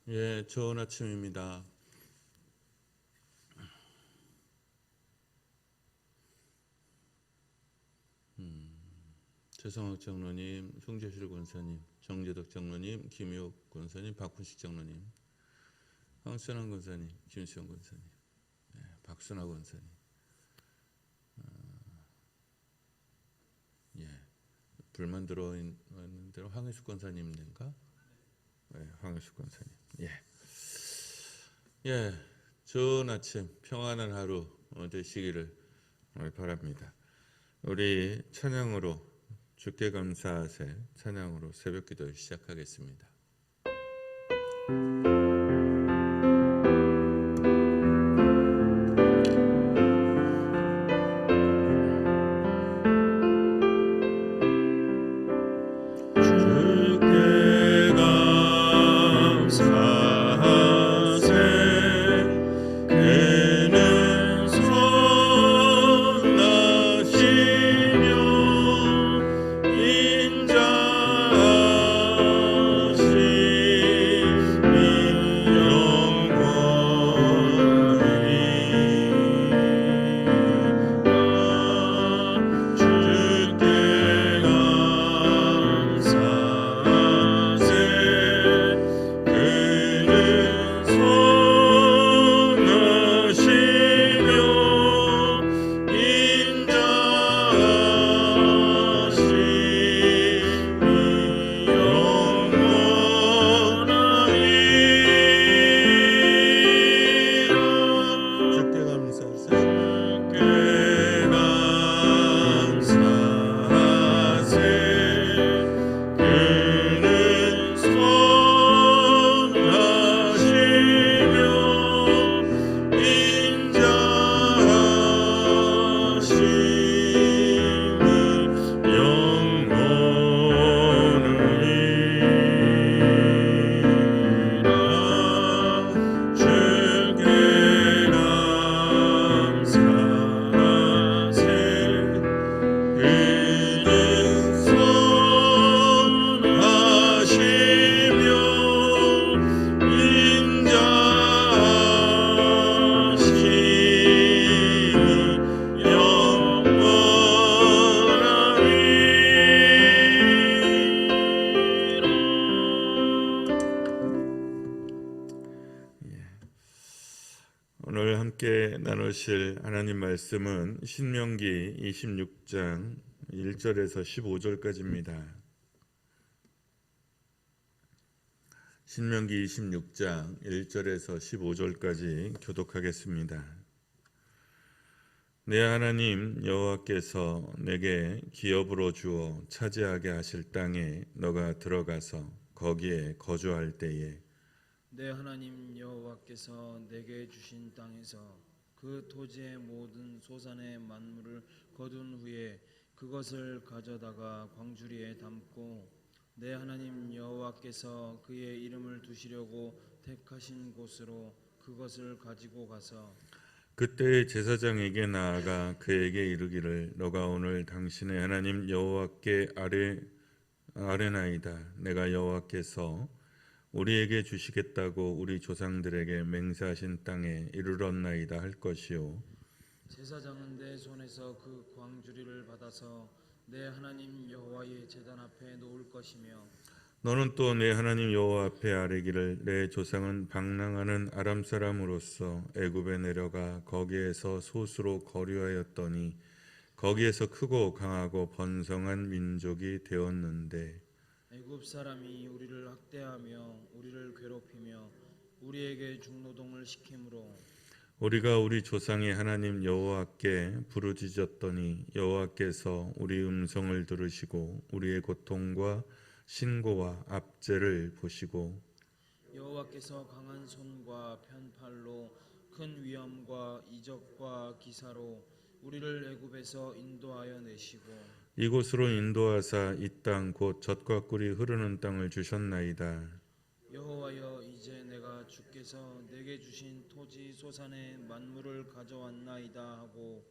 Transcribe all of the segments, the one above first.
예, 좋은 아침입니다. 최성학 장로님, 송재실 권사님, 정재덕 장로님, 김효 권사님, 박훈식 장로님, 황선환 권사님, 김수영 권사님, 박순하 권사님, 예, 불만 들어있는 대로 황혜숙 권사님인가? 황혜숙 권사님, 좋은 아침, 평안한 하루 되시기를 바랍니다. 우리 찬양으로 주께 감사하세 찬양으로 새벽기도를 시작하겠습니다. 오늘 함께 나누실 하나님 말씀은 신명기 26장 1절에서 15절까지입니다. 신명기 26장 1절에서 15절까지 교독하겠습니다. 내 하나님 여호와께서 내게 기업으로 주어 차지하게 하실 땅에 너가 들어가서 거기에 거주할 때에 내 하나님 여호와께서 내게 주신 땅에서 그 토지의 모든 소산의 만물을 거둔 후에 그것을 가져다가 광주리에 담고 내 하나님 여호와께서 그의 이름을 두시려고 택하신 곳으로 그것을 가지고 가서 그때 제사장에게 나아가 그에게 이르기를 너가 오늘 당신의 하나님 여호와께 아뢰나이다. 내가 여호와께서 우리에게 주시겠다고 우리 조상들에게 맹세하신 땅에 이르렀나이다 할 것이요 제사장은 내 손에서 그 광주리를 받아서 내 하나님 여호와의 제단 앞에 놓을 것이며 너는 또 내 하나님 여호와 앞에 아뢰기를 내 조상은 방랑하는 아람 사람으로서 애굽에 내려가 거기에서 소수로 거류하였더니 거기에서 크고 강하고 번성한 민족이 되었는데 애굽 사람이 우리를 학대하며 우리를 괴롭히며 우리에게 중노동을 시키므로 우리가 우리 조상의 하나님 여호와께 부르짖었더니 여호와께서 우리 음성을 들으시고 우리의 고통과 신고와 압제를 보시고 여호와께서 강한 손과 편팔로 큰 위엄과 이적과 기사로 우리를 애굽에서 인도하여 내시고 이곳으로 인도하사 이 땅 곧 젖과 꿀이 흐르는 땅을 주셨나이다. 여호와여 이제 내가 주께서 내게 주신 토지 소산의 만물을 가져왔나이다 하고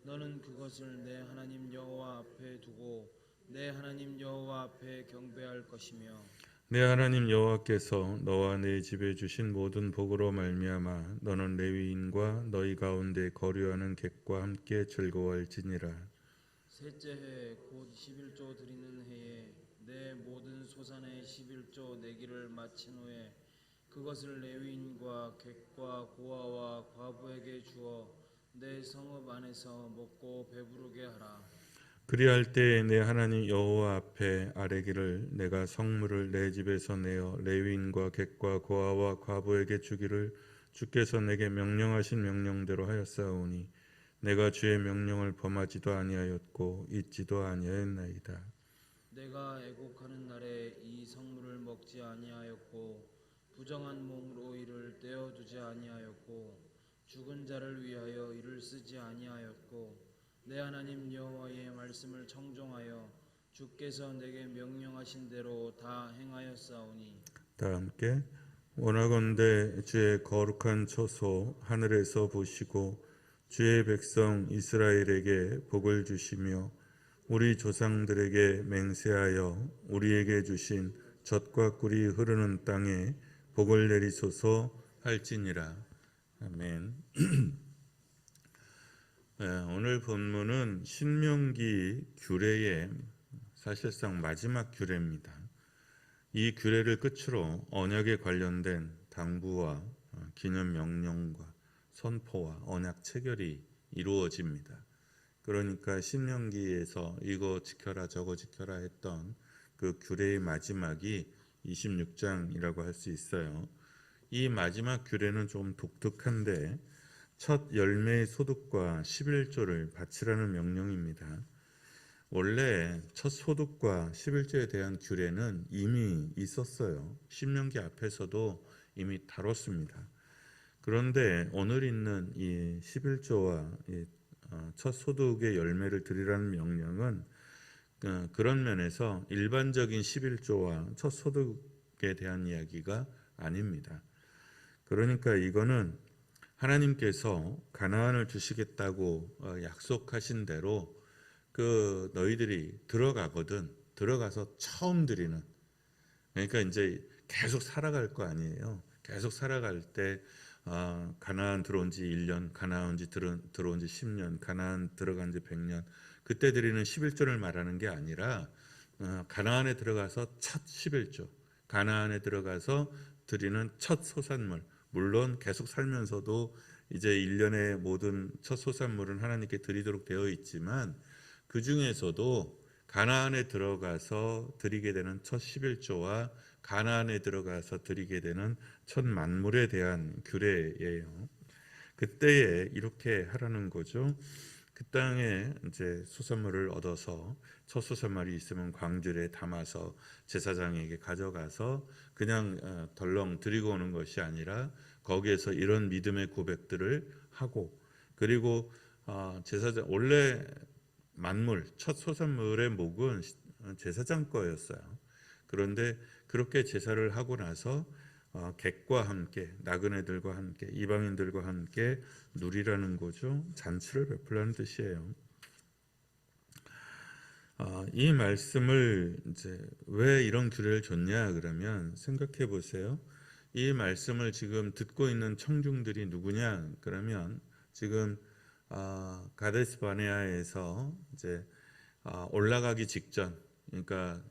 너는 그것을 내 하나님 여호와 앞에 두고 내 하나님 여호와 앞에 경배할 것이며 내 하나님 여호와께서 너와 내 집에 주신 모든 복으로 말미암아 너는 레위인과 너희 가운데 거류하는 객과 함께 즐거워할지니라. 셋째 해 곧 11조 드리는 해에 내 모든 소산의 11조 내기를 마친 후에 그것을 레위인과 객과 고아와 과부에게 주어 내 성읍 안에서 먹고 배부르게 하라. 그리할 때에 내 하나님 여호와 앞에 아뢰기를 내가 성물을 내 집에서 내어 레위인과 객과 고아와 과부에게 주기를 주께서 내게 명령하신 명령대로 하였사오니 내가 주의 명령을 범하지도 아니하였고 잊지도 아니하였나이다. 내가 애곡하는 날에 이 성물을 먹지 아니하였고 부정한 몸으로 이를 떼어두지 아니하였고 죽은 자를 위하여 이를 쓰지 아니하였고 내 하나님 여호와의 말씀을 청종하여 주께서 내게 명령하신 대로 다 행하였사오니 다 함께 원하건대 주의 거룩한 처소 하늘에서 보시고 주의 백성 이스라엘에게 복을 주시며 우리 조상들에게 맹세하여 우리에게 주신 젖과 꿀이 흐르는 땅에 복을 내리소서 할지니라. 아멘. 오늘 본문은 신명기 규례의 사실상 마지막 규례입니다. 이 규례를 끝으로 언약에 관련된 당부와 기념 명령과 선포와 언약 체결이 이루어집니다. 그러니까 신명기에서 이거 지켜라 저거 지켜라 했던 그 규례의 마지막이 26장이라고 할 수 있어요. 이 마지막 규례는 좀 독특한데 첫 열매의 소득과 11조를 바치라는 명령입니다. 원래 첫 소득과 11조에 대한 규례는 이미 있었어요. 신명기 앞에서도 이미 다뤘습니다. 그런데 오늘 있는 이 11조와 첫 소득의 열매를 드리라는 명령은 그런 면에서 일반적인 11조와 첫 소득에 대한 이야기가 아닙니다. 그러니까 이거는 하나님께서 가나안을 주시겠다고 약속하신 대로 그 너희들이 들어가서 처음 드리는, 그러니까 이제 계속 살아갈 거 아니에요. 계속 살아갈 때 가나안 들어온 지 1년, 가나안 들어온 지 10년, 가나안 들어간 지 100년, 그때 드리는 11조를 말하는 게 아니라 가나안에 들어가서 첫 11조, 가나안에 들어가서 드리는 첫 소산물, 물론 계속 살면서도 이제 1년의 모든 첫 소산물은 하나님께 드리도록 되어 있지만 그 중에서도 가나안에 들어가서 드리게 되는 첫 11조와 가나안에 들어가서 드리게 되는 첫 만물에 대한 규례예요. 그때에 이렇게 하라는 거죠. 그 땅에 이제 소산물을 얻어서 첫 소산물이 있으면 광주에 담아서 제사장에게 가져가서 그냥 덜렁 드리고 오는 것이 아니라 거기에서 이런 믿음의 고백들을 하고, 그리고 제사장 원래 만물 첫 소산물의 목은 제사장 거였어요. 그런데 그렇게 제사를 하고 나서 객과 함께, 나그네들과 함께, 이방인들과 함께 누리라는 거죠. 잔치를 베풀라는 뜻이에요. 이 말씀을 이제 왜 이런 규례를 줬냐 그러면 생각해 보세요. 이 말씀을 지금 듣고 있는 청중들이 누구냐 그러면 지금 가데스 바네아에서 이제 올라가기 직전, 그러니까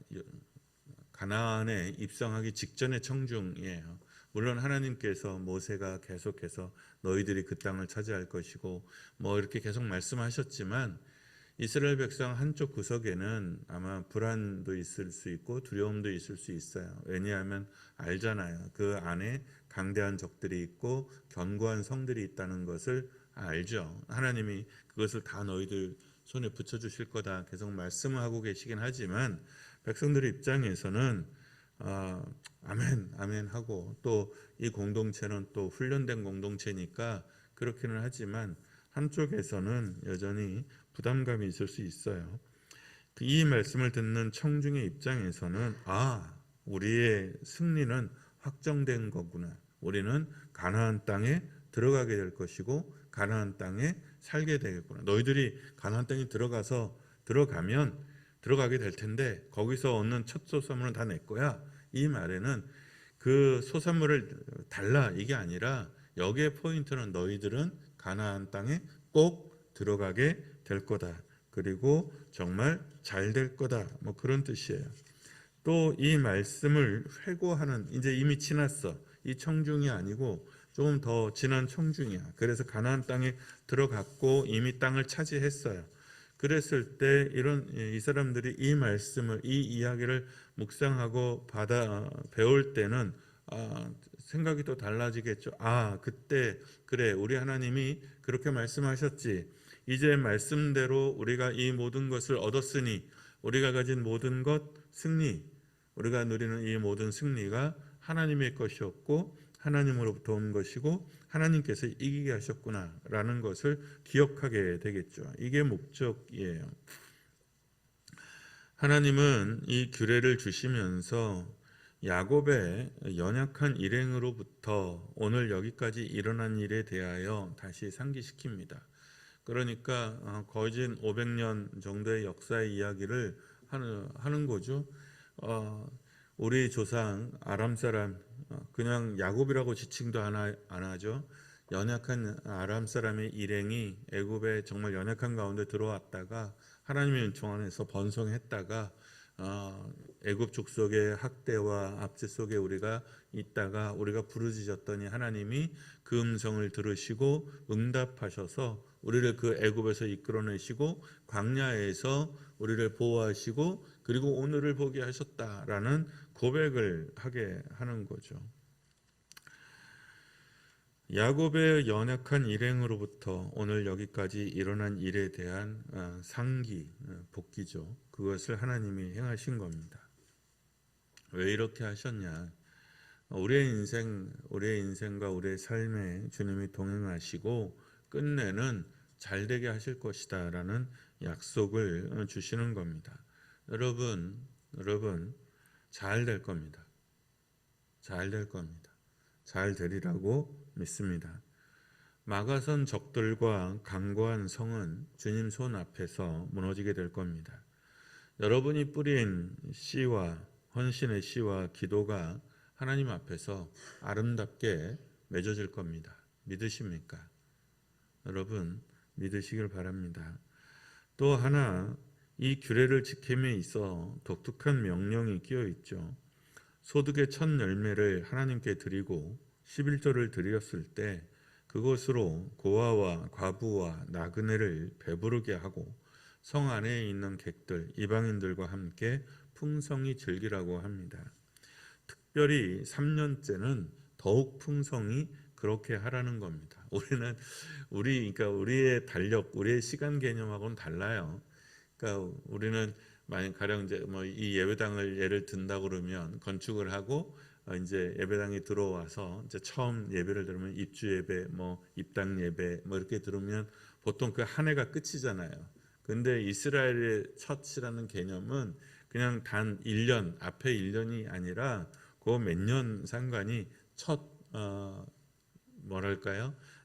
가나안에 입성하기 직전의 청중이에요. 물론 하나님께서 모세가 계속해서 너희들이 그 땅을 차지할 것이고 뭐 이렇게 계속 말씀하셨지만 이스라엘 백성 한쪽 구석에는 아마 불안도 있을 수 있고 두려움도 있을 수 있어요. 왜냐하면 알잖아요. 그 안에 강대한 적들이 있고 견고한 성들이 있다는 것을 알죠. 하나님이 그것을 다 너희들 손에 붙여주실 거다 계속 말씀을 하고 계시긴 하지만 백성들의 입장에서는 아멘 아멘 하고, 또 이 공동체는 또 훈련된 공동체니까 그렇기는 하지만 한쪽에서는 여전히 부담감이 있을 수 있어요. 이 말씀을 듣는 청중의 입장에서는 우리의 승리는 확정된 거구나. 우리는 가나안 땅에 들어가게 될 것이고 가나안 땅에 살게 되겠구나. 너희들이 가나안 땅에 들어가게 될 텐데 거기서 얻는 첫 소산물은 다 내 거야. 이 말에는 그 소산물을 달라 이게 아니라 여기에 포인트는 너희들은 가나안 땅에 꼭 들어가게 될 거다. 그리고 정말 잘 될 거다. 뭐 그런 뜻이에요. 또 이 말씀을 회고하는 이제 이미 지났어. 이 청중이 아니고 조금 더 지난 청중이야. 그래서 가나안 땅에 들어갔고 이미 땅을 차지했어요. 그랬을 때 이런 이 사람들이 이 말씀을 이 이야기를 묵상하고 받아 배울 때는 생각이 또 달라지겠죠. 그때 그래 우리 하나님이 그렇게 말씀하셨지. 이제 말씀대로 우리가 이 모든 것을 얻었으니 우리가 가진 모든 것 승리 우리가 누리는 이 모든 승리가 하나님의 것이었고 하나님으로부터 온 것이고 하나님께서 이기게 하셨구나라는 것을 기억하게 되겠죠. 이게 목적이에요. 하나님은 이 규례를 주시면서 야곱의 연약한 일행으로부터 오늘 여기까지 일어난 일에 대하여 다시 상기시킵니다. 그러니까 거진 500년 정도의 역사의 이야기를 하는 거죠. 우리 조상 아람 사람 그냥 야곱이라고 지칭도 안 하죠. 연약한 아람 사람의 일행이 애굽에 정말 연약한 가운데 들어왔다가 하나님의 은총 안에서 번성했다가 애굽 족속의 학대와 압제 속에 우리가 있다가 우리가 부르짖었더니 하나님이 그 음성을 들으시고 응답하셔서 우리를 그 애굽에서 이끌어내시고 광야에서 우리를 보호하시고 그리고 오늘을 보게 하셨다라는 고백을 하게 하는 거죠. 야곱의 연약한 일행으로부터 오늘 여기까지 일어난 일에 대한 상기, 복기죠. 그것을 하나님이 행하신 겁니다. 왜 이렇게 하셨냐? 우리의 인생과 우리의 삶에 주님이 동행하시고 끝내는 잘되게 하실 것이다라는 약속을 주시는 겁니다. 여러분 잘 될 겁니다. 잘 될 겁니다. 잘 되리라고 믿습니다. 막아선 적들과 강고한 성은 주님 손 앞에서 무너지게 될 겁니다. 여러분이 뿌린 씨와 헌신의 씨와 기도가 하나님 앞에서 아름답게 맺어질 겁니다. 믿으십니까? 여러분 믿으시길 바랍니다. 또 하나 이 규례를 지킴에 있어 독특한 명령이 끼어 있죠. 소득의 첫 열매를 하나님께 드리고 11조를 드렸을 때 그것으로 고아와 과부와 나그네를 배부르게 하고 성 안에 있는 객들 이방인들과 함께 풍성히 즐기라고 합니다. 특별히 3년째는 더욱 풍성히 그렇게 하라는 겁니다. 그러니까 우리의 달력, 우리의 시간 개념하고는 달라요. 그러니까 우리는 만약 가령 이제 뭐 이 예배당을 예를 든다 그러면 건축을 하고 이제 예배당에 들어와서 이제 처음 예배를 들으면 입주 예배, 뭐 입당 예배, 뭐 이렇게 들으면 보통 그 한 해가 끝이잖아요. 근데 이스라엘의 첫이라는 개념은 그냥 단 1년, 앞에 1년이 아니라 그 몇 년 상관이 첫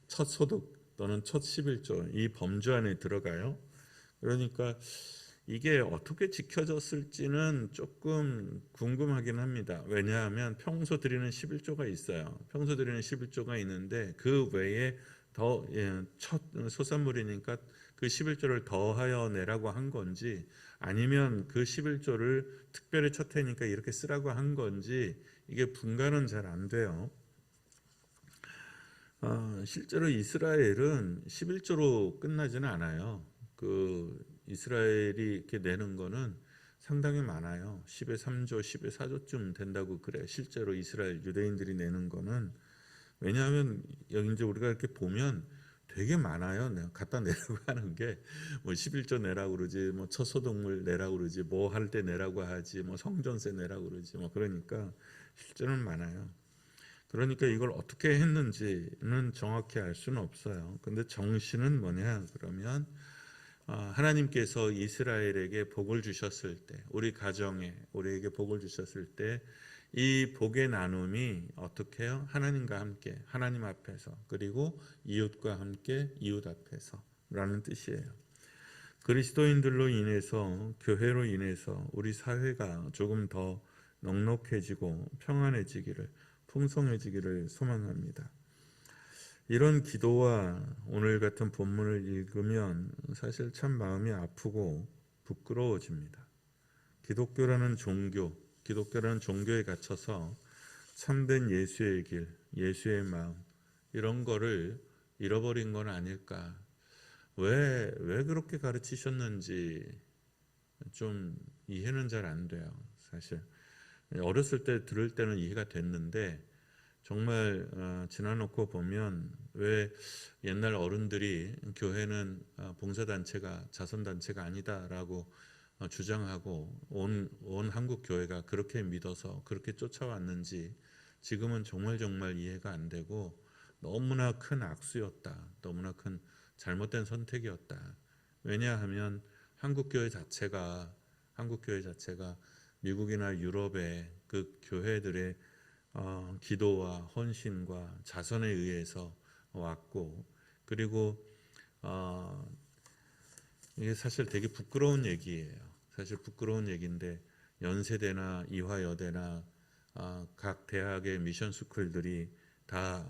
첫 소득 또는 첫 11조 이 범주 안에 들어가요. 그러니까 이게 어떻게 지켜졌을지는 조금 궁금하긴 합니다. 왜냐하면 평소 드리는 11조가 있어요. 평소 드리는 11조가 있는데 그 외에 더 첫 소산물이니까 그 11조를 더하여 내라고 한 건지 아니면 그 11조를 특별히 첫 해니까 이렇게 쓰라고 한 건지 이게 분간은 잘 안 돼요. 실제로 이스라엘은 11조로 끝나지는 않아요. 그 이스라엘이 이렇게 내는 거는 상당히 많아요. 10의 3조, 10의 4조쯤 된다고 그래. 실제로 이스라엘 유대인들이 내는 거는 왜냐하면 여기 이제 우리가 이렇게 보면 되게 많아요. 내가 갖다 내라고 하는 게 뭐 11조 내라고 그러지, 뭐 첫 소득물 내라고 그러지, 뭐 할 때 내라고 하지, 뭐 성전세 내라고 그러지, 뭐 그러니까 실제로는 많아요. 그러니까 이걸 어떻게 했는지는 정확히 알 수는 없어요. 근데 정신은 뭐냐 그러면 하나님께서 이스라엘에게 복을 주셨을 때 우리 가정에 우리에게 복을 주셨을 때 이 복의 나눔이 어떻게 해요? 하나님과 함께 하나님 앞에서 그리고 이웃과 함께 이웃 앞에서 라는 뜻이에요. 그리스도인들로 인해서 교회로 인해서 우리 사회가 조금 더 넉넉해지고 평안해지기를, 풍성해지기를 소망합니다. 이런 기도와 오늘 같은 본문을 읽으면 사실 참 마음이 아프고 부끄러워집니다. 기독교라는 종교에 갇혀서 참된 예수의 길, 예수의 마음, 이런 거를 잃어버린 건 아닐까. 왜 그렇게 가르치셨는지 좀 이해는 잘 안 돼요. 사실 어렸을 때 들을 때는 이해가 됐는데 정말 지나놓고 보면 왜 옛날 어른들이 교회는 봉사단체가 자선단체가 아니다라고 주장하고 온 한국 교회가 그렇게 믿어서 그렇게 쫓아왔는지 지금은 정말 이해가 안 되고 너무나 큰 악수였다. 너무나 큰 잘못된 선택이었다. 왜냐하면 한국 교회 자체가 미국이나 유럽의 그 교회들의 기도와 헌신과 자선에 의해서 왔고, 그리고 이게 사실 되게 부끄러운 얘기예요. 사실 부끄러운 얘기인데 연세대나 이화여대나 각 대학의 미션 스쿨들이 다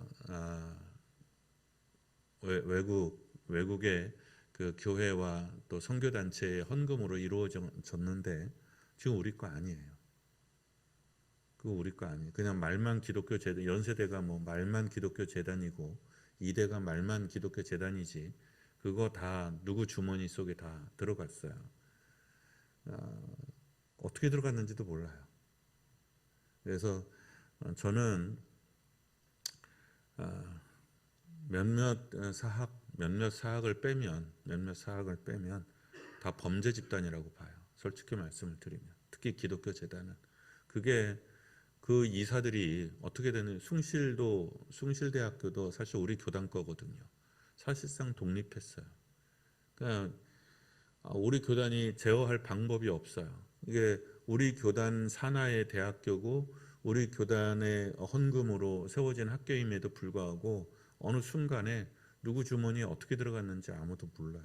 외국의 그 교회와 또 선교단체의 헌금으로 이루어졌는데 지금 우리 거 아니에요. 그거 우리 거 아니에요. 그냥 말만 기독교 재단, 연세대가 뭐 말만 기독교 재단이고 이대가 말만 기독교 재단이지 그거 다 누구 주머니 속에 다 들어갔어요. 어떻게 들어갔는지도 몰라요. 그래서 저는 몇몇 사학을 빼면 다 범죄 집단이라고 봐요. 솔직히 말씀을 드리면 특히 기독교 재단은 그게 그 이사들이 어떻게 되는 숭실대학교도 사실 우리 교단 거거든요. 사실상 독립했어요. 그러니까 우리 교단이 제어할 방법이 없어요. 이게 우리 교단 산하의 대학교고 우리 교단의 헌금으로 세워진 학교임에도 불구하고 어느 순간에 누구 주머니에 어떻게 들어갔는지 아무도 몰라요.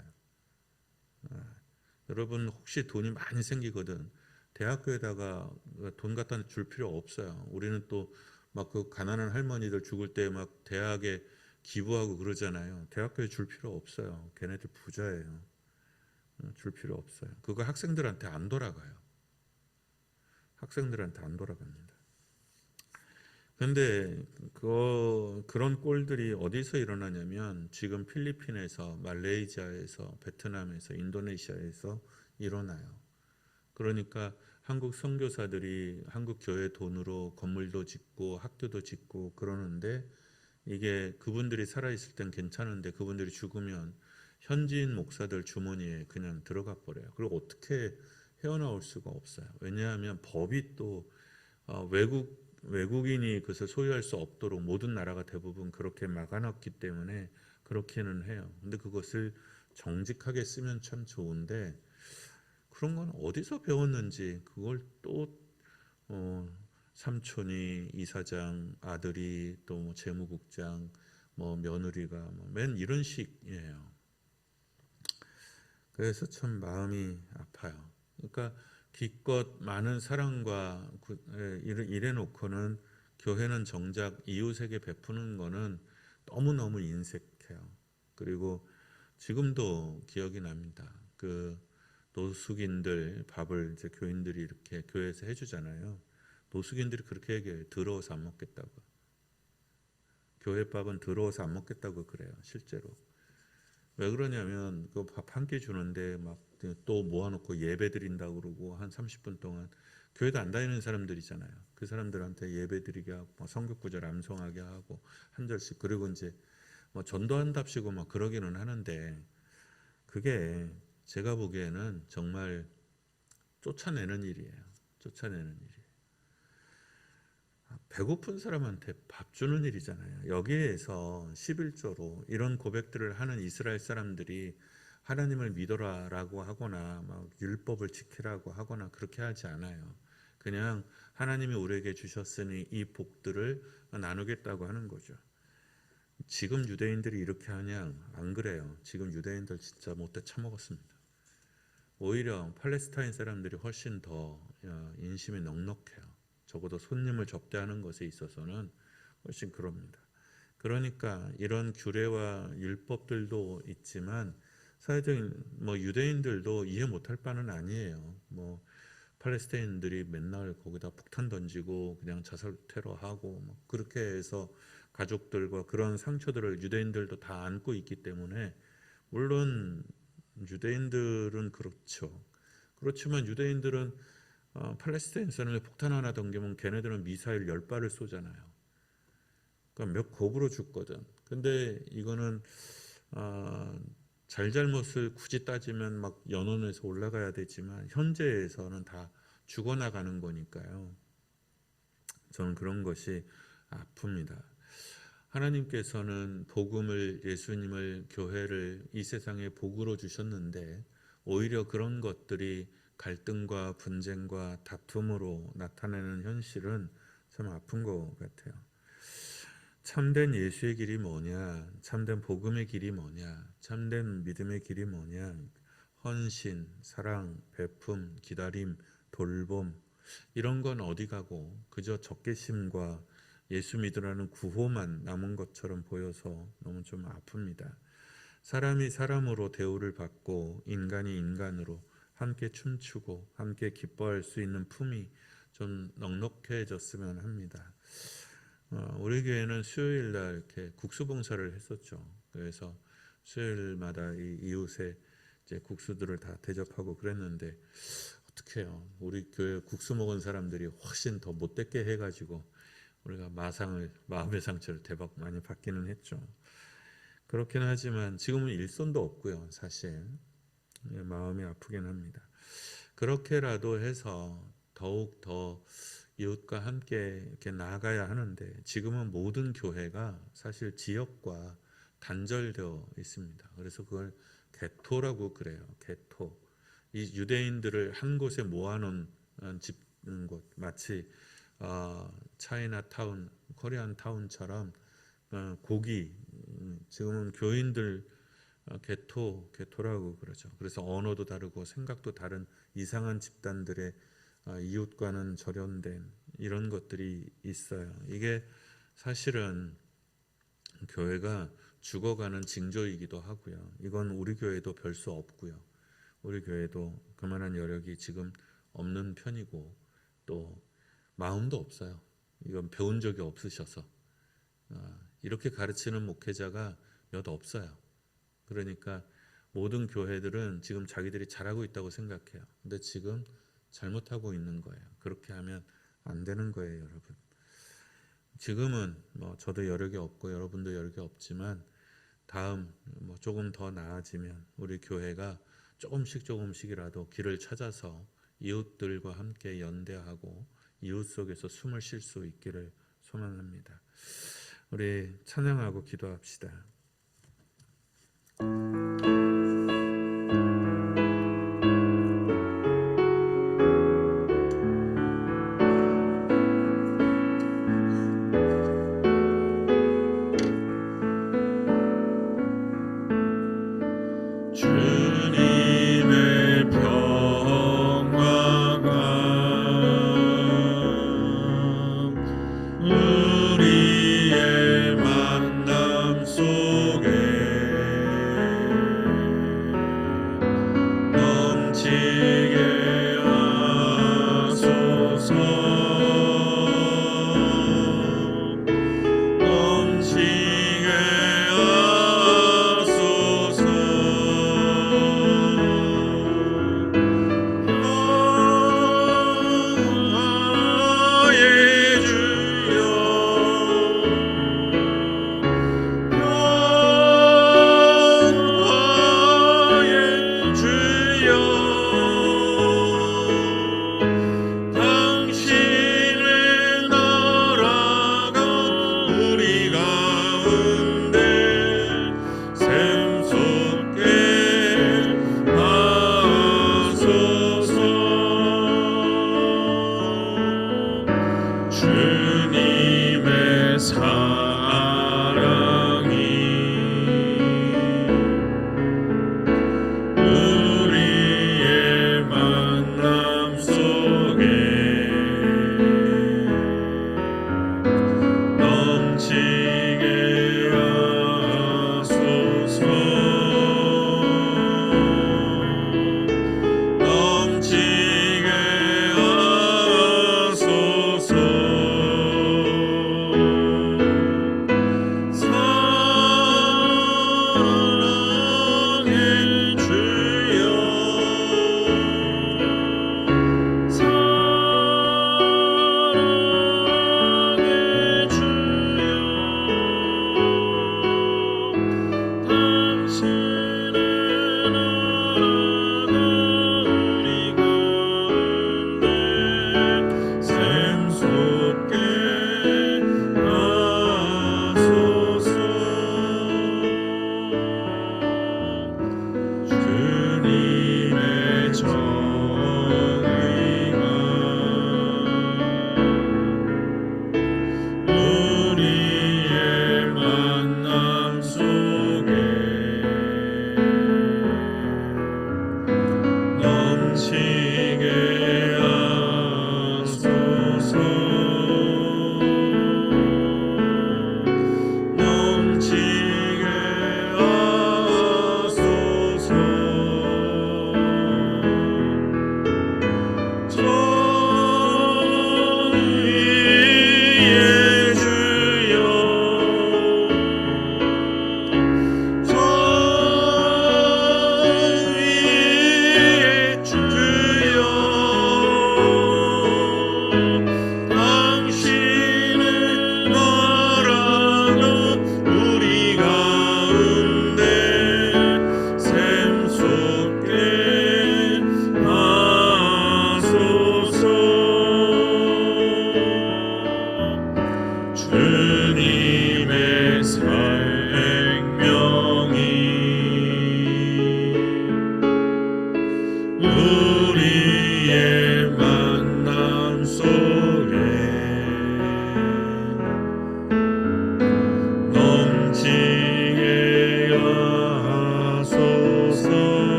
여러분 혹시 돈이 많이 생기거든 대학교에다가 돈 갖다 줄 필요 없어요. 우리는 또 막 그 가난한 할머니들 죽을 때 막 대학에 기부하고 그러잖아요. 대학교에 줄 필요 없어요. 걔네들 부자예요. 줄 필요 없어요. 그거 학생들한테 안 돌아가요. 학생들한테 안 돌아갑니다. 그런데 그런 꼴들이 어디서 일어나냐면 지금 필리핀에서, 말레이시아에서, 베트남에서, 인도네시아에서 일어나요. 그러니까 한국 선교사들이 한국 교회 돈으로 건물도 짓고 학교도 짓고 그러는데 이게 그분들이 살아있을 땐 괜찮은데 그분들이 죽으면 현지인 목사들 주머니에 그냥 들어가 버려요. 그리고 어떻게 헤어나올 수가 없어요. 왜냐하면 법이 또 외국인이 그것을 소유할 수 없도록 모든 나라가 대부분 그렇게 막아놨기 때문에 그렇게는 해요. 근데 그것을 정직하게 쓰면 참 좋은데 그런 건 어디서 배웠는지 그걸 또 삼촌이 이사장, 아들이 또 뭐 재무국장, 뭐 며느리가 맨 이런 식이에요. 그래서 참 마음이 아파요. 그러니까 기껏 많은 사랑과 이래 놓고는 교회는 정작 이웃에게 베푸는 거는 너무너무 인색해요. 그리고 지금도 기억이 납니다. 그 노숙인들 밥을 이제 교인들이 이렇게 교회에서 해주잖아요. 노숙인들이 그렇게 얘기해요. 더러워서 안 먹겠다고. 교회 밥은 더러워서 안 먹겠다고 그래요. 실제로. 왜 그러냐면 그 밥 한 끼 주는데 막 또 모아놓고 예배 드린다고 그러고 한 30분 동안 교회도 안 다니는 사람들이잖아요. 그 사람들한테 예배 드리게 하고 막 성경 구절 암송하게 하고 한 절씩 그리고 이제 뭐 전도한답시고 막 그러기는 하는데 그게 제가 보기에는 정말 쫓아내는 일이에요. 쫓아내는 일이에요. 배고픈 사람한테 밥 주는 일이잖아요. 여기에서 11조로 이런 고백들을 하는 이스라엘 사람들이 하나님을 믿어라라고 하거나 막 율법을 지키라고 하거나 그렇게 하지 않아요. 그냥 하나님이 우리에게 주셨으니 이 복들을 나누겠다고 하는 거죠. 지금 유대인들이 이렇게 하냐? 안 그래요. 지금 유대인들 진짜 못돼 처먹었습니다. 오히려 팔레스타인 사람들이 훨씬 더 인심이 넉넉해요. 적어도 손님을 접대하는 것에 있어서는 훨씬 그럽니다. 그러니까 이런 규례와 율법들도 있지만 사회적인 유대인들도 이해 못할 바는 아니에요. 팔레스타인들이 맨날 거기다 폭탄 던지고 그냥 자살 테러하고 그렇게 해서 가족들과 그런 상처들을 유대인들도 다 안고 있기 때문에, 물론 유대인들은 그렇지만 유대인들은 팔레스타인 사람이 폭탄 하나 던지면 걔네들은 미사일 10발을 쏘잖아요. 그러니까 몇 곡으로 죽거든. 근데 이거는 잘잘못을 굳이 따지면 막 연원에서 올라가야 되지만 현재에서는 다 죽어나가는 거니까요. 저는 그런 것이 아픕니다. 하나님께서는 복음을, 예수님을, 교회를 이 세상에 복으로 주셨는데 오히려 그런 것들이 갈등과 분쟁과 다툼으로 나타내는 현실은 참 아픈 것 같아요. 참된 예수의 길이 뭐냐? 참된 복음의 길이 뭐냐? 참된 믿음의 길이 뭐냐? 헌신, 사랑, 베품, 기다림, 돌봄, 이런 건 어디 가고 그저 적개심과 예수 믿으라는 구호만 남은 것처럼 보여서 너무 좀 아픕니다. 사람이 사람으로 대우를 받고 인간이 인간으로 함께 춤추고 함께 기뻐할 수 있는 품이 좀 넉넉해졌으면 합니다. 우리 교회는 수요일 날 이렇게 국수 봉사를 했었죠. 그래서 수요일마다 이 이웃에 이제 국수들을 다 대접하고 그랬는데, 어떡해요. 우리 교회 국수 먹은 사람들이 훨씬 더 못되게 해가지고 우리가 마음의 상처를 대박 많이 받기는 했죠. 그렇긴 하지만 지금은 일손도 없고요. 사실 마음이 아프긴 합니다. 그렇게라도 해서 더욱 더 이웃과 함께 이렇게 나아가야 하는데, 지금은 모든 교회가 사실 지역과 단절되어 있습니다. 그래서 그걸 개토라고 그래요. 개토. 이 유대인들을 한 곳에 모아놓은 곳, 마치 차이나타운, 코리안타운처럼 고기, 지금은 교인들 개토라고 그러죠. 그래서 언어도 다르고 생각도 다른 이상한 집단들의 이웃과는 절연된 이런 것들이 있어요. 이게 사실은 교회가 죽어가는 징조이기도 하고요. 이건 우리 교회도 별 수 없고요. 우리 교회도 그만한 여력이 지금 없는 편이고 또 마음도 없어요. 이건 배운 적이 없으셔서 이렇게 가르치는 목회자가 몇 없어요. 그러니까 모든 교회들은 지금 자기들이 잘하고 있다고 생각해요. 근데 지금 잘못하고 있는 거예요. 그렇게 하면 안 되는 거예요, 여러분. 지금은 저도 여력이 없고 여러분도 여력이 없지만 다음 조금 더 나아지면 우리 교회가 조금씩이라도 길을 찾아서 이웃들과 함께 연대하고 이웃 속에서 숨을 쉴 수 있기를 소망합니다. 우리 찬양하고 기도합시다. 주님의 평화가 우리의 만남 속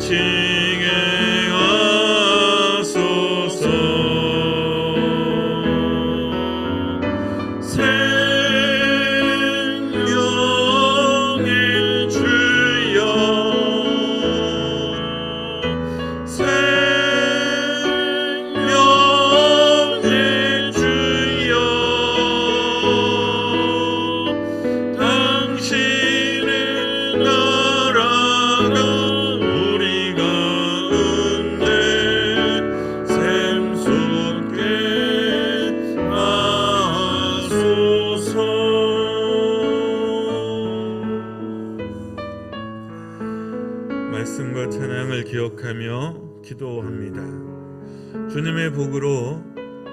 당신의 하소서. 생명의 주여, 생명의 주여, 당신의 나라가 우리 가운데 샘솟게 하소서. 말씀과 찬양을 기억하며 기도합니다. 주님의 복으로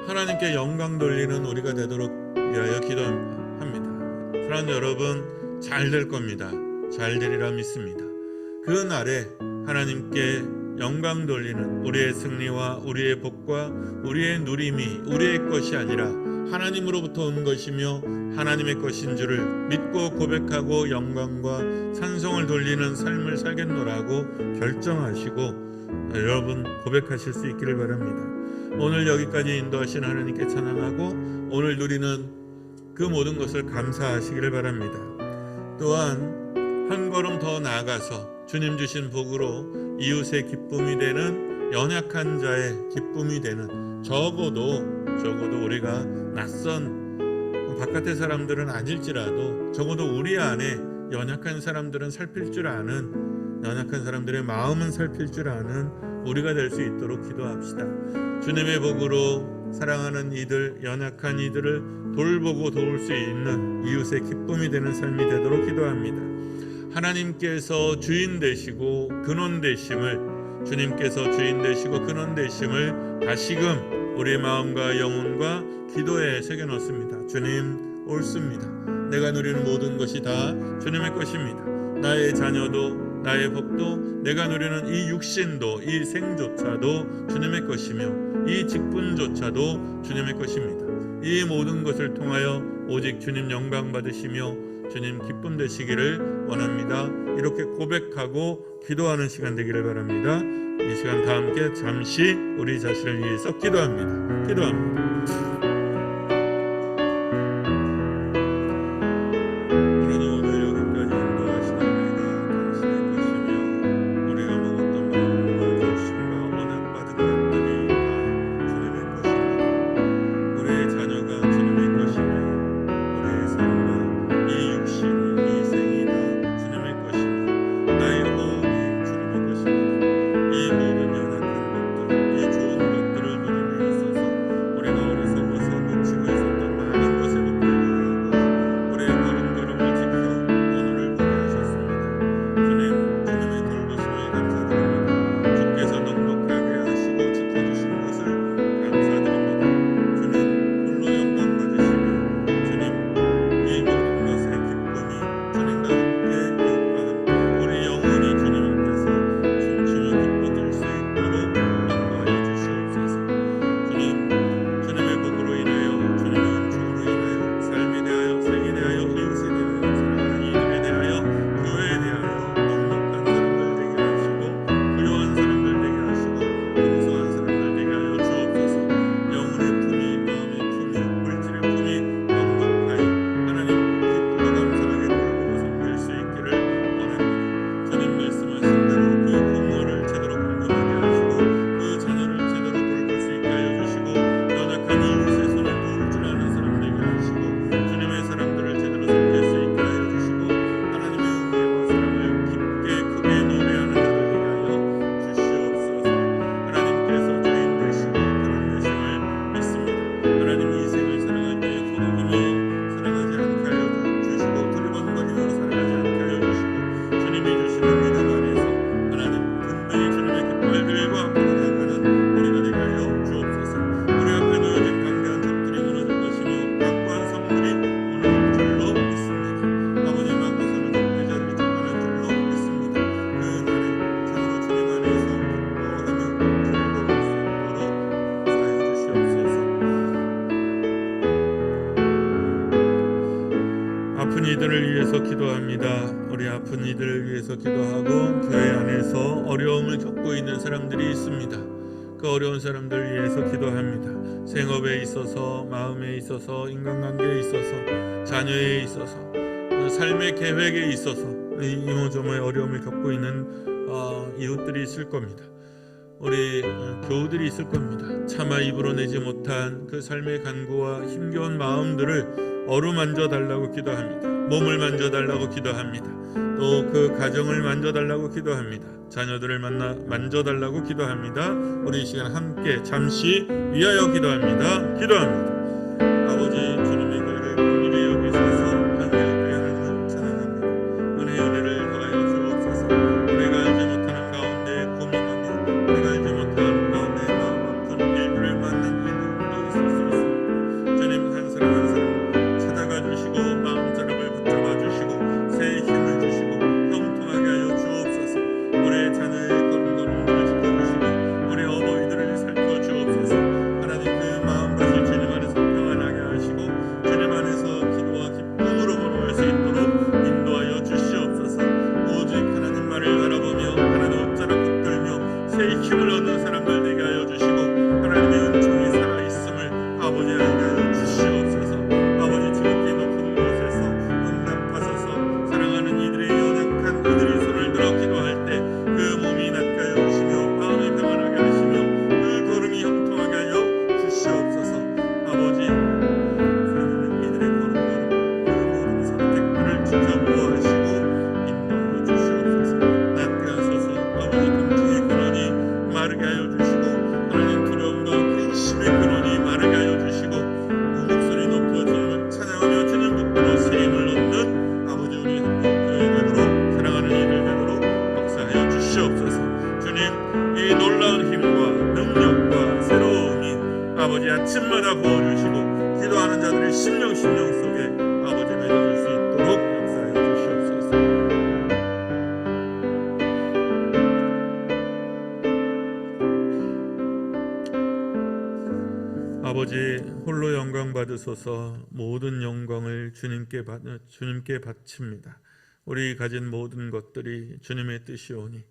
하나님께 영광 돌리는 우리가 되도록 위하여 기도합니다. 사랑하는 여러분, 잘 될 겁니다. 잘 되리라 믿습니다. 그 날에 하나님께 영광 돌리는 우리의 승리와 우리의 복과 우리의 누림이 우리의 것이 아니라 하나님으로부터 온 것이며 하나님의 것인 줄을 믿고 고백하고 영광과 찬송을 돌리는 삶을 살겠노라고 결정하시고 여러분 고백하실 수 있기를 바랍니다. 오늘 여기까지 인도하신 하나님께 찬양하고 오늘 누리는 그 모든 것을 감사하시기를 바랍니다. 또한 한 걸음 더 나아가서 주님 주신 복으로 이웃의 기쁨이 되는, 연약한 자의 기쁨이 되는, 적어도 우리가 낯선 바깥의 사람들은 아닐지라도 적어도 우리 안에 연약한 사람들은 살필 줄 아는, 연약한 사람들의 마음은 살필 줄 아는 우리가 될 수 있도록 기도합시다. 주님의 복으로 사랑하는 이들, 연약한 이들을 돌보고 도울 수 있는 이웃의 기쁨이 되는 삶이 되도록 기도합니다. 하나님께서 주인 되시고 근원 되심을, 주님께서 주인 되시고 근원 되심을 다시금 우리의 마음과 영혼과 기도에 새겨넣습니다. 주님 옳습니다. 내가 누리는 모든 것이 다 주님의 것입니다. 나의 자녀도 나의 복도 내가 누리는 이 육신도 이 생조차도 주님의 것이며 이 직분조차도 주님의 것입니다. 이 모든 것을 통하여 오직 주님 영광 받으시며 주님 기쁨 되시기를 원합니다. 이렇게 고백하고 기도하는 시간 되기를 바랍니다. 이 시간 다 함께 잠시 우리 자신을 위해서 기도합니다. 하나님, 오늘 여기까지 인도하신 우리가 당신의 것이며 우리가 먹었던 마음과 결심과 원함받은 것들이 다 주님의 것입니다. 우리의 자녀가 주님의 것이며 우리의 삶과 이 육신, 이 생이 다 주님의 것이며 나의 호흡이 주님의 것입니다. 이 모든 연약한 것들, 이 좋은 것들을 누림에 있어서 우리가 어리석어서 놓치고 있었던 많은 것에도 불구하고 우리의 걸음걸음을 지켜 오늘을 보게 하셨습니다. 주님, 주님의 돌보심에 감사드립니다. 주께서 넉넉하게 하시고 지켜주신 것을 감사드립니다. 주님 홀로 영광 받으시며 주님 이 모든 것의 기쁨이 주님과 함께 이웃과 함께 우리 영혼이 주님께서 춤추며 기뻐질 수 있도록 인도하여 주시옵소서. 주님, 주님의 복으로 인하여 주님의 은총으로 인하여 삶에 대하여 생에 대하여 이웃에 대하여 사랑하는 이들에 대하여 교회에 대하여 넉넉한 사람들 되게 하시고 부요한 사람들 되게 하시고 풍성한 사람들 되게 하여 주옵소서. 영혼의 품이, 마음의 품이, 물질의 품이 넉넉하여 하나님 기쁘고 감사하게 돌보고 섬길 수 있기를 원합니다. 주님 말씀하신 대로 그 부모를 제대로 공경하게 하시고 그 자녀를 제대로 돌볼 수 있게 하여 주시고 연약한 이웃의 손을 도울 줄 아는 사람 되게 하시고 주님의 사람들을 제대로 섬길 수 있게 하여 주시고 하나님의 은혜와 사랑을 깊게 크게 노래하는 자들 되게 하여 주시옵소서. 하나님께서 주인 되시고 그런 되심을 믿습니다. 하나님 이 생을 사랑할 때 거두며 사랑하지 않게 하여 주시고 두리번거리며 살아가지 않게 하여 주시고 주님이 주시는 믿음 안에서 하나님 든든히 주님의 깃발 들고 앞으로 나아가는 우리가 되게 하여 주옵소서. 우리 앞에 놓여진 강대한 적들이 무너질 것이며 강구한 성들이 무너질 줄로 믿습니다. 아버지 막고서는 적대자들이 쫓겨날 줄로 믿습니다. 그 날에 참으로 주님 안에서 기뻐하며 즐거울 수 있도록 사하여 주시옵소서. 아픈 이들을 위해서 기도합니다. 우리 아픈 이들을 위해서 기도하고 교회 안에서 어려움을 어려움을 겪고 있는 사람들이 있습니다. 그 어려운 사람들 위해서 기도합니다. 생업에 있어서, 마음에 있어서, 인간관계에 있어서, 자녀에 있어서, 삶의 계획에 있어서 이모저모의 어려움을 겪고 있는 이웃들이 있을 겁니다. 우리 교우들이 있을 겁니다. 차마 입으로 내지 못한 그 삶의 간구와 힘겨운 마음들을 어루만져 달라고 기도합니다. 몸을 만져 달라고 기도합니다. 또 그 가정을 만져 달라고 기도합니다. 자녀들을 만져 달라고 기도합니다. 우리 이 시간 함께 잠시 위하여 기도합니다. 기도합니다. 아버지, 주님의 은혜를 긍휼히 여기소서. 한결같이 하나님을 찬양합니다. 은혜의 은혜를 더하여 주옵소서. 우리가 알지 못하는 가운데 고민하며, 우리가 알지 못하는 가운데 마음 아픈 일들을 맞는 일들도 있을 수 있습니다. 주님, 한 사람 한 사람 찾아가 주시고 마음자락을 붙잡아 주시고 새 힘을 주시고 형통하게 하여 주옵소서. 우리의 자녀의 걸음걸음을 지켜주시고 우리 어버이들을 살펴주옵소서. 하나님, 그 마음밭을 주님 안에서 평안하게 하시고 주님 안에서 기도와 기쁨으로 걸어갈 수 있도록 인도하여 주시옵소서. 오직 하나님만을 바라보며 하나님 옷자락 붙들며 새 힘을 얻는 사람들 되게 하여 주시고 하나님의 은총이 살아있음을 아버지 알게 하여 주시옵소서. 아버지, 지극히 높은 곳에서 응답하소서. 사랑하는 이들의 연약한 이들의 손을 들어 기도할 때 그 몸이 낫게 하여 주시며 마음이 평안하게 하시며 그 걸음이 형통하게 하여 주시옵소서. 아버지, 사랑하는 이들의 걸음걸음 그 모든 선택들을 지켜보아 하시고 인도하여 주시옵소서. 낫게 하소서. 아버지, 긍지의 근원이 마르게 하여 주시고 하나님, 두려움과 근심의 근원이 마르게 하여 주시고 목소리 높여 주님을 찬양하며 주님 붙들어 새 힘을 얻는 아버지, 우리 교회 되도록 사랑하는 이들 되도록 역사하여 주시옵소서. 주님, 이 놀라운 힘과 능력과 새로움이 아버지 아침마다 부어주시고 기도하는 자들의 심령 속에 아버지 맺어줄 수 있도록 역사하여 주시옵소서. 아버지, 홀로 영광 받으소서. 모든 영광을 주님께 바칩니다. 우리 가진 모든 것들이 주님의 뜻이오니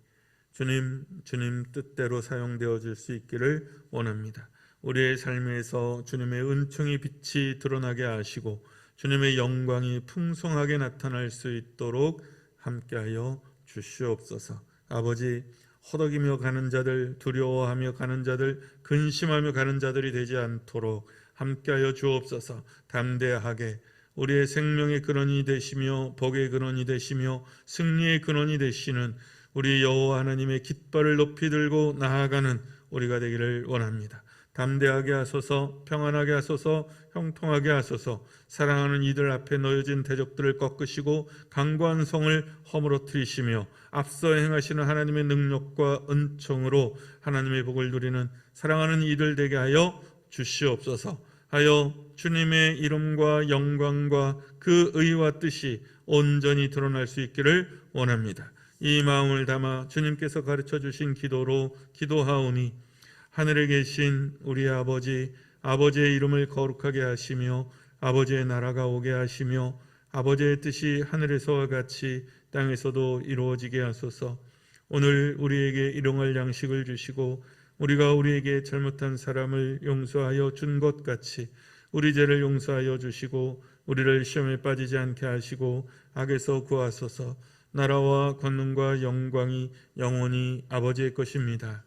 주님 뜻대로 사용되어질 수 있기를 원합니다. 우리의 삶에서 주님의 은총의 빛이 드러나게 하시고 주님의 영광이 풍성하게 나타날 수 있도록 함께하여 주시옵소서. 아버지, 허덕이며 가는 자들, 두려워하며 가는 자들, 근심하며 가는 자들이 되지 않도록 함께하여 주옵소서. 담대하게 우리의 생명의 근원이 되시며 복의 근원이 되시며 승리의 근원이 되시는 우리 여호와 하나님의 깃발을 높이 들고 나아가는 우리가 되기를 원합니다. 담대하게 하소서. 평안하게 하소서. 형통하게 하소서. 사랑하는 이들 앞에 놓여진 대적들을 꺾으시고 강고한 성을 허물어뜨리시며 앞서 행하시는 하나님의 능력과 은총으로 하나님의 복을 누리는 사랑하는 이들 되게 하여 주시옵소서. 하여 주님의 이름과 영광과 그 의와 뜻이 온전히 드러날 수 있기를 원합니다. 이 마음을 담아 주님께서 가르쳐 주신 기도로 기도하오니 하늘에 계신 우리 아버지의 이름을 거룩하게 하시며 아버지의 나라가 오게 하시며 아버지의 뜻이 하늘에서와 같이 땅에서도 이루어지게 하소서. 오늘 우리에게 일용할 양식을 주시고 우리가 우리에게 잘못한 사람을 용서하여 준 것 같이 우리 죄를 용서하여 주시고 우리를 시험에 빠지지 않게 하시고 악에서 구하소서. 나라와 권능과 영광이 영원히 아버지의 것입니다.